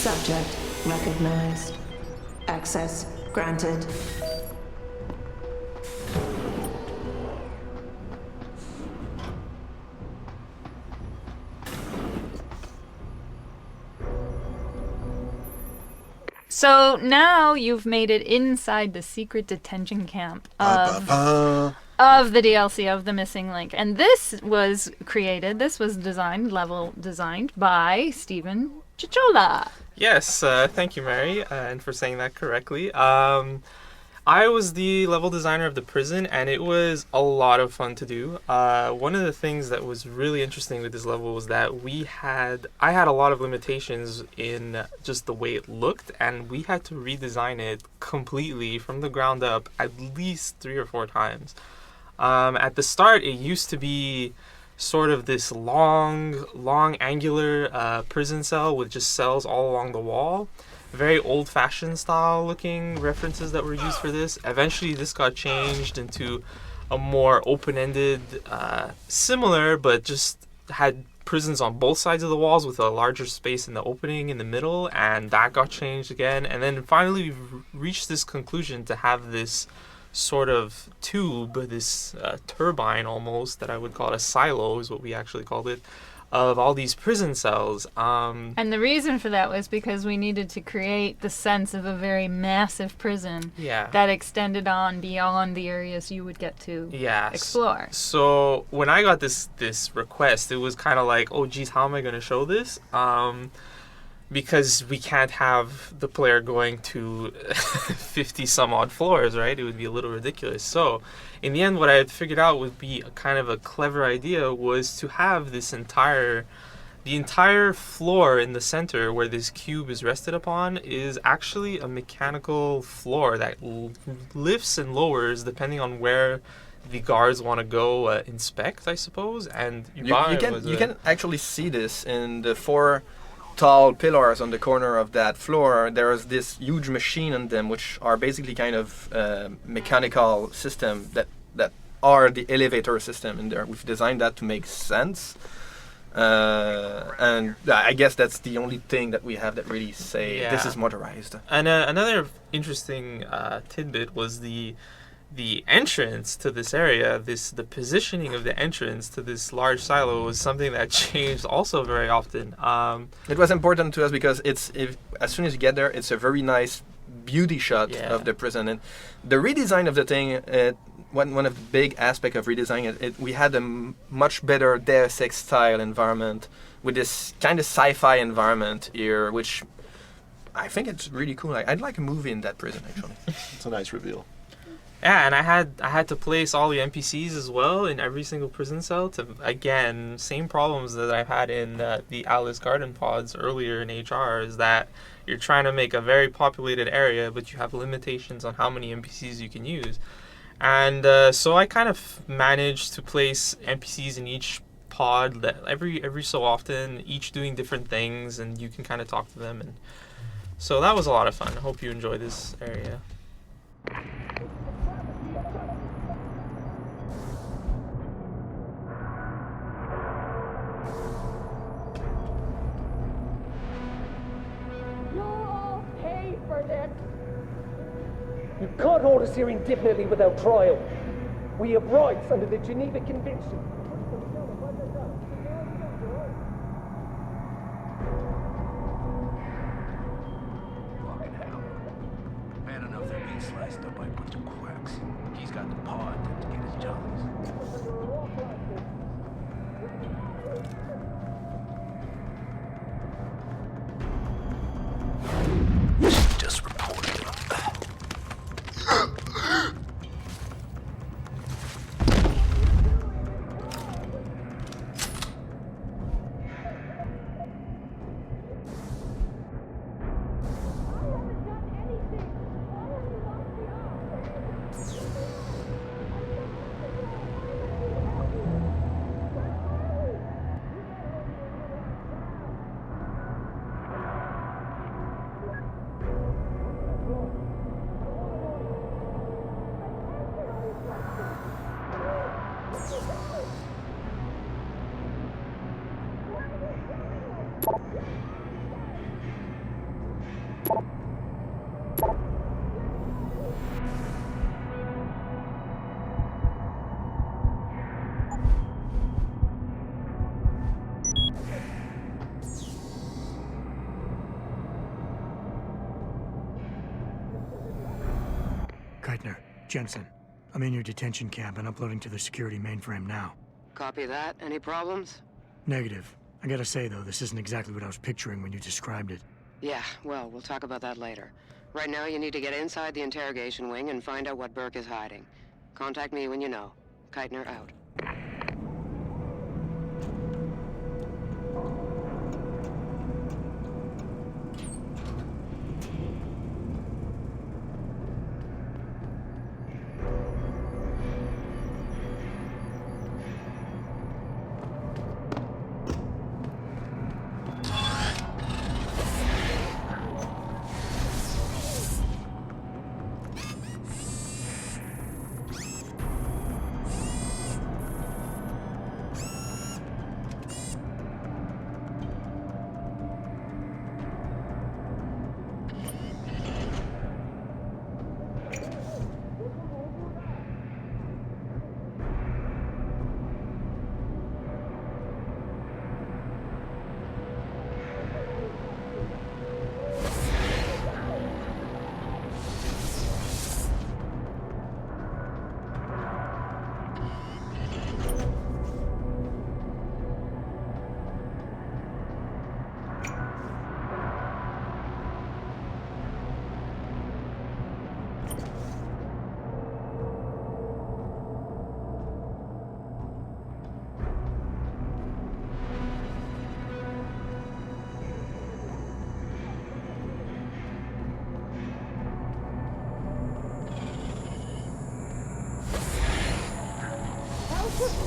Subject recognized. Access granted. So now you've made it inside the secret detention camp of the DLC of The Missing Link. And this was level designed by Stephen Chichola. Yes, thank you, Mary, and for saying that correctly. I was the level designer of the prison, and it was a lot of fun to do. One of the things that was really interesting with this level was that I had a lot of limitations in just the way it looked, and we had to redesign it completely from the ground up at least 3 or 4 times. At the start, it used to be sort of this long angular prison cell with just cells all along the wall. Very old-fashioned style looking references that were used for this. Eventually this got changed into a more open-ended, similar, but just had prisons on both sides of the walls with a larger space in the opening in the middle, and that got changed again. And then finally we've reached this conclusion to have this sort of tube, this turbine almost, that I would call it a silo is what we actually called it, of all these prison cells. And the reason for that was because we needed to create the sense of a very massive prison that extended on beyond the areas you would get to explore. So when I got this request, it was kind of like, oh geez, how am I going to show this? Because we can't have the player going to 50 some odd floors, right? It would be a little ridiculous. So in the end, what I had figured out would be a kind of a clever idea was to have the entire floor in the center where this cube is rested upon is actually a mechanical floor that lifts and lowers depending on where the guards want to go inspect, I suppose. And you can actually see this in the 4 tall pillars on the corner of that floor. There is this huge machine on them, which are basically kind of mechanical system that are the elevator system in there. We've designed that to make sense, and I guess that's the only thing that we have that really say this is motorized. And another interesting tidbit was the entrance to this area, the positioning of the entrance to this large silo was something that changed also very often. It was important to us because as soon as you get there, it's a very nice beauty shot of the prison. And the redesign of the thing, one of the big aspects of redesigning it, we had a much better Deus Ex style environment with this kind of sci-fi environment here, which I think it's really cool. I'd like a movie in that prison, actually. It's a nice reveal. Yeah, and I had to place all the NPCs as well in every single prison cell to, again, same problems that I've had in the Alice Garden pods earlier in HR, is that you're trying to make a very populated area, but you have limitations on how many NPCs you can use. And so I kind of managed to place NPCs in each pod that every so often, each doing different things, and you can kind of talk to them. And so that was a lot of fun. I hope you enjoy this area. You can't hold us here indefinitely without trial. We have rights under the Geneva Convention. Fucking hell. Man enough they're being sliced up by a bunch of quacks. He's got the pod to get his jollies. Just reported. Keitner, Jensen, I'm in your detention camp and uploading to the security mainframe now. Copy that. Any problems? Negative. I gotta say, though, this isn't exactly what I was picturing when you described it. Yeah, well, we'll talk about that later. Right now, you need to get inside the interrogation wing and find out what Burke is hiding. Contact me when you know. Keitner out.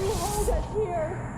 You hold us here.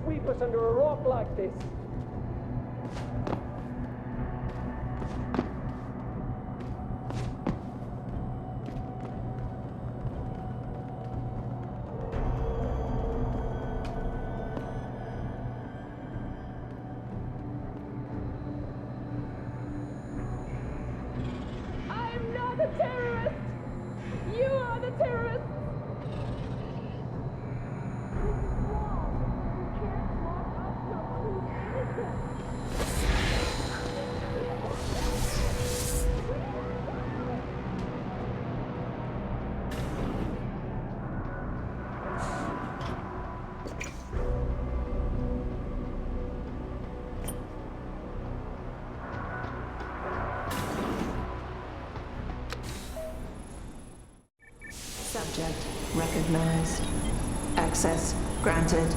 Sweep us under a rock like this. I'm not a terrorist. You are the terrorist. Subject recognized. Access granted.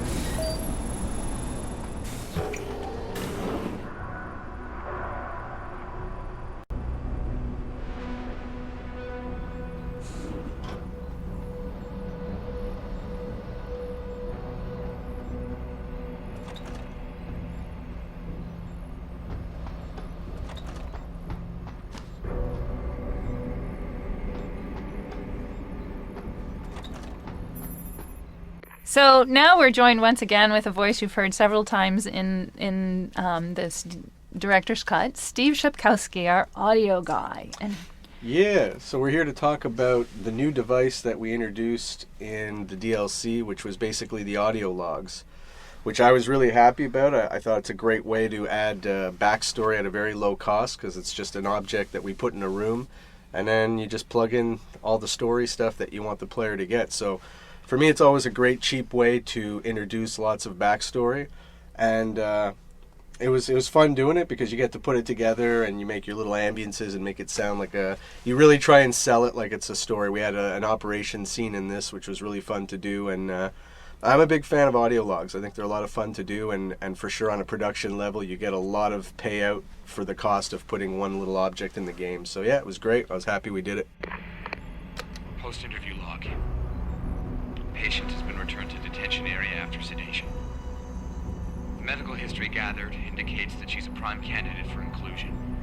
So now we're joined once again with a voice you've heard several times in this director's cut, Steve Shepkowski, our audio guy. And yeah, so we're here to talk about the new device that we introduced in the DLC, which was basically the audio logs, which I was really happy about. I thought it's a great way to add backstory at a very low cost, because it's just an object that we put in a room, and then you just plug in all the story stuff that you want the player to get. So for me, it's always a great, cheap way to introduce lots of backstory, and it was fun doing it because you get to put it together and you make your little ambiances and make it sound like you really try and sell it like it's a story. We had an operation scene in this, which was really fun to do, and I'm a big fan of audio logs. I think they're a lot of fun to do, and for sure on a production level, you get a lot of payout for the cost of putting one little object in the game. So yeah, it was great. I was happy we did it. Post-interview log. Patient has been returned to detention area after sedation. The medical history gathered indicates that she's a prime candidate for inclusion.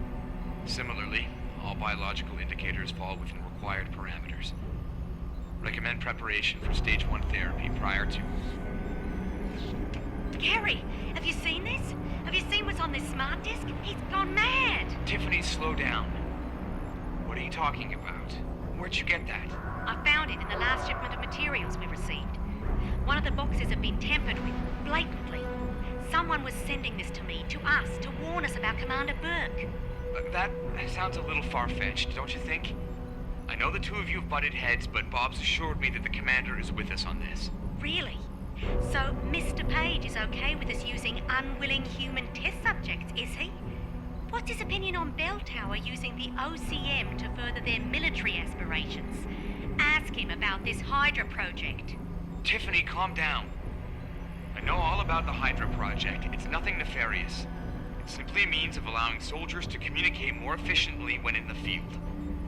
Similarly, all biological indicators fall within required parameters. Recommend preparation for stage 1 therapy prior to... Gary, have you seen this? Have you seen what's on this smart disk? He's gone mad! Tiffany, slow down. What are you talking about? Where'd you get that? I found it in the last shipment of materials we received. One of the boxes had been tampered with, blatantly. Someone was sending this to me, to us, to warn us about Commander Burke. That sounds a little far-fetched, don't you think? I know the two of you have butted heads, but Bob's assured me that the commander is with us on this. Really? So Mr. Page is okay with us using unwilling human test subjects, is he? What's his opinion on Bell Tower using the OCM to further their military aspirations? Ask him about this Hydra project. Tiffany, calm down. I know all about the Hydra project. It's nothing nefarious. It's simply a means of allowing soldiers to communicate more efficiently when in the field.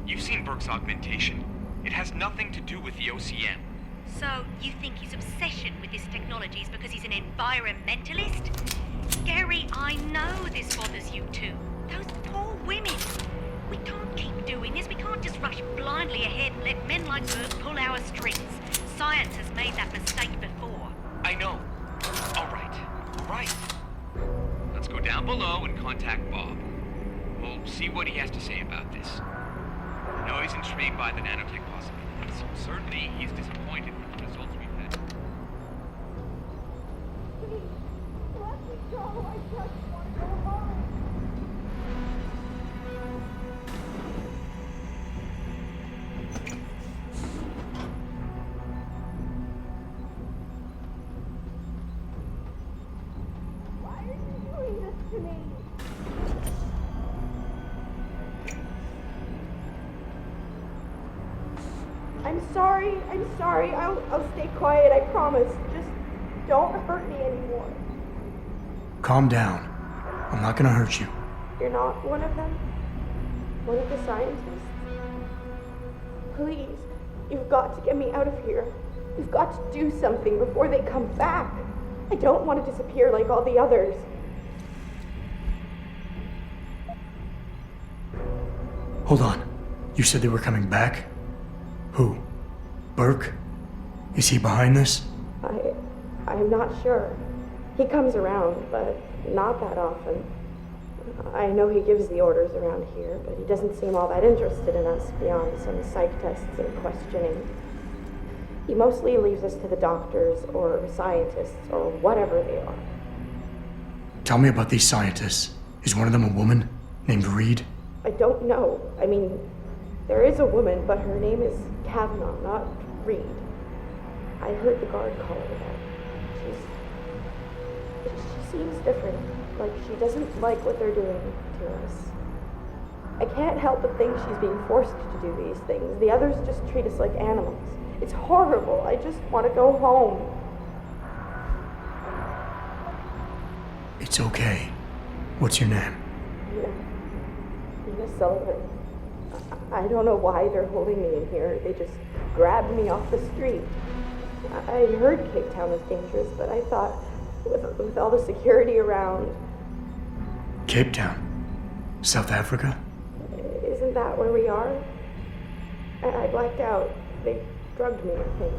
You've seen Burke's augmentation. It has nothing to do with the OCM. So, you think his obsession with this technology is because he's an environmentalist? Gary, I know this bothers you too. Those poor women. We can't keep doing this. We can't just rush blindly ahead and let men like Burke pull our strings. Science has made that mistake before. I know. All right. Let's go down below and contact Bob. We'll see what he has to say about this. I know he's intrigued by the nanotech possibilities. Certainly, he's disappointed with the results we've had. Please, let me go. I just want to go home. Why are you doing this to me? I'm sorry. I'll stay quiet, I promise. Just don't hurt me anymore. Calm down. I'm not gonna hurt you. You're not one of them? One of the scientists? Please, you've got to get me out of here. You've got to do something before they come back. I don't want to disappear like all the others. Hold on. You said they were coming back? Who? Burke? Is he behind this? I'm not sure. He comes around, but not that often. I know he gives the orders around here, but he doesn't seem all that interested in us beyond some psych tests and questioning. He mostly leaves us to the doctors or scientists or whatever they are. Tell me about these scientists. Is one of them a woman named Reed? I don't know. I mean, there is a woman, but her name is Kavanaugh, not Reed. I heard the guard call her that. She seems different. Like she doesn't like what they're doing to us. I can't help but think she's being forced to do these things. The others just treat us like animals. It's horrible. I just want to go home. It's okay. What's your name? Nina Sullivan. I don't know why they're holding me in here. They just grabbed me off the street. I heard Cape Town was dangerous, but I thought with all the security around... Cape Town? South Africa? Isn't that where we are? I blacked out. They drugged me, I think.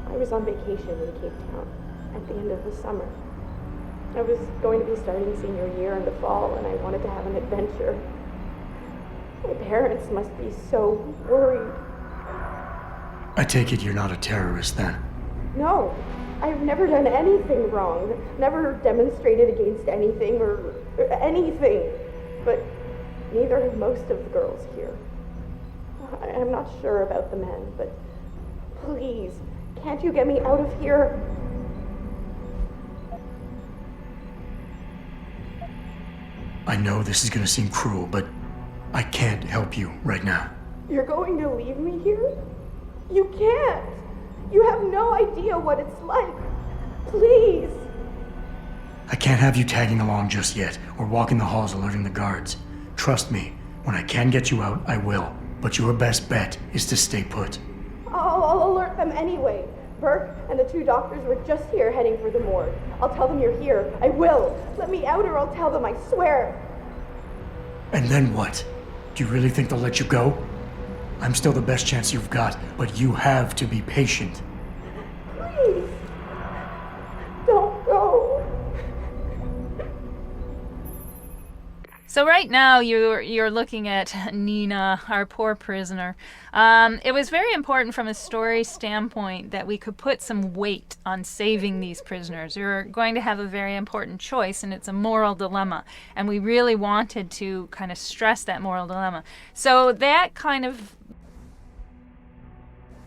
I was on vacation in Cape Town at the end of the summer. I was going to be starting senior year in the fall, and I wanted to have an adventure. My parents must be so worried. I take it you're not a terrorist, then? No. I've never done anything wrong. Never demonstrated against anything or anything. But neither have most of the girls here. I'm not sure about the men, but please, can't you get me out of here? I know this is gonna seem cruel, but I can't help you right now. You're going to leave me here? You can't! You have no idea idea what it's like. Please. I can't have you tagging along just yet, or walking the halls alerting the guards. Trust me, when I can get you out, I will. But your best bet is to stay put. I'll alert them anyway. Burke and the 2 doctors were just here heading for the morgue. I'll tell them you're here. I will. Let me out or I'll tell them, I swear. And then what? Do you really think they'll let you go? I'm still the best chance you've got, but you have to be patient. Please. Don't go. So right now you're looking at Nina, our poor prisoner. It was very important from a story standpoint that we could put some weight on saving these prisoners. You're going to have a very important choice, and it's a moral dilemma. And we really wanted to kind of stress that moral dilemma. So that kind of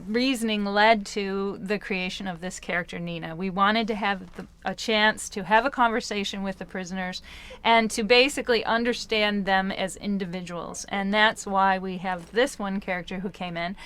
reasoning led to the creation of this character, Nina. We wanted to have a chance to have a conversation with the prisoners and to basically understand them as individuals. And that's why we have this one character who came in.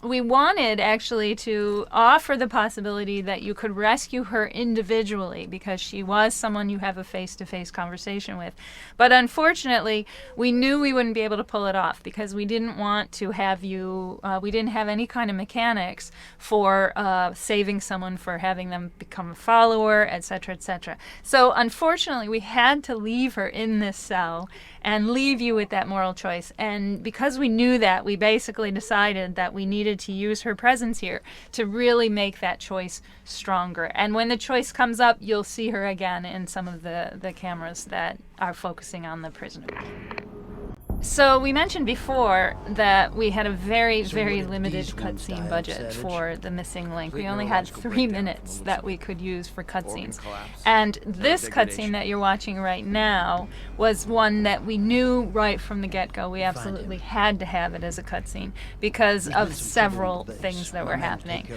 We wanted actually to offer the possibility that you could rescue her individually because she was someone you have a face-to-face conversation with. But unfortunately, we knew we wouldn't be able to pull it off because we didn't want to have you, we didn't have any kind of mechanics for saving someone, for having them become a follower, etc., etc. So unfortunately, we had to leave her in this cell and leave you with that moral choice. And because we knew that, we basically decided that we needed to use her presence here to really make that choice stronger. And when the choice comes up, you'll see her again in some of the cameras that are focusing on the prisoner. So we mentioned before that we had a very, very limited cutscene budget for The Missing Link. We only had 3 minutes that we could use for cutscenes. And this cutscene that you're watching right now was one that we knew right from the get-go. We absolutely had to have it as a cutscene because of several things that were happening.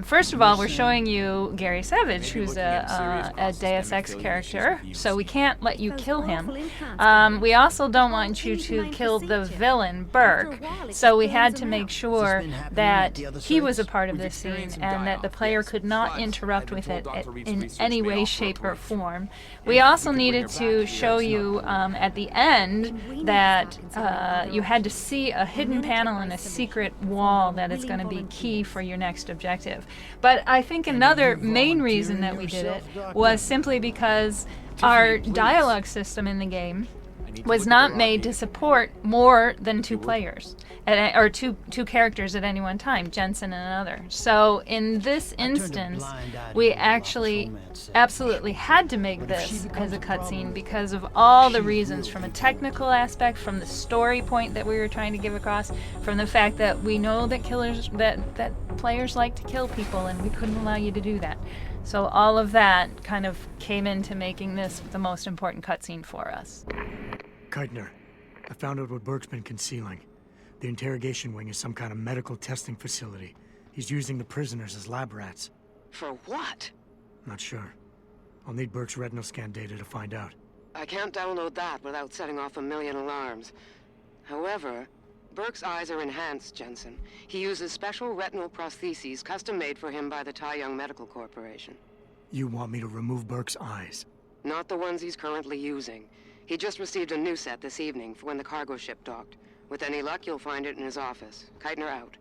First of all, we're showing you Gary Savage, who's a Deus Ex character, so we can't let you kill him. We also don't want you to kill the villain, Burke, so we had to make sure that he was a part of this scene and that the player could not interrupt with it in any way, shape, or form. We also needed to show you at the end that you had to see a hidden panel and a secret wall that is going to be key for your next objective. But I think another main reason that we did it was simply because our dialogue system in the game was not made to support more than 2 players, or two characters at any one time, Jensen and another. So in this instance, we actually absolutely had to make this as a cutscene because of all the reasons, from a technical aspect, from the story point that we were trying to give across, from the fact that we know that that players like to kill people, and we couldn't allow you to do that. So all of that kind of came into making this the most important cutscene for us. Keitner, I found out what Burke's been concealing. The interrogation wing is some kind of medical testing facility. He's using the prisoners as lab rats. For what? Not sure. I'll need Burke's retinal scan data to find out. I can't download that without setting off a million alarms. However, Burke's eyes are enhanced, Jensen. He uses special retinal prostheses custom-made for him by the Tai Young Medical Corporation. You want me to remove Burke's eyes? Not the ones he's currently using. He just received a new set this evening for when the cargo ship docked. With any luck, you'll find it in his office. Keitner out.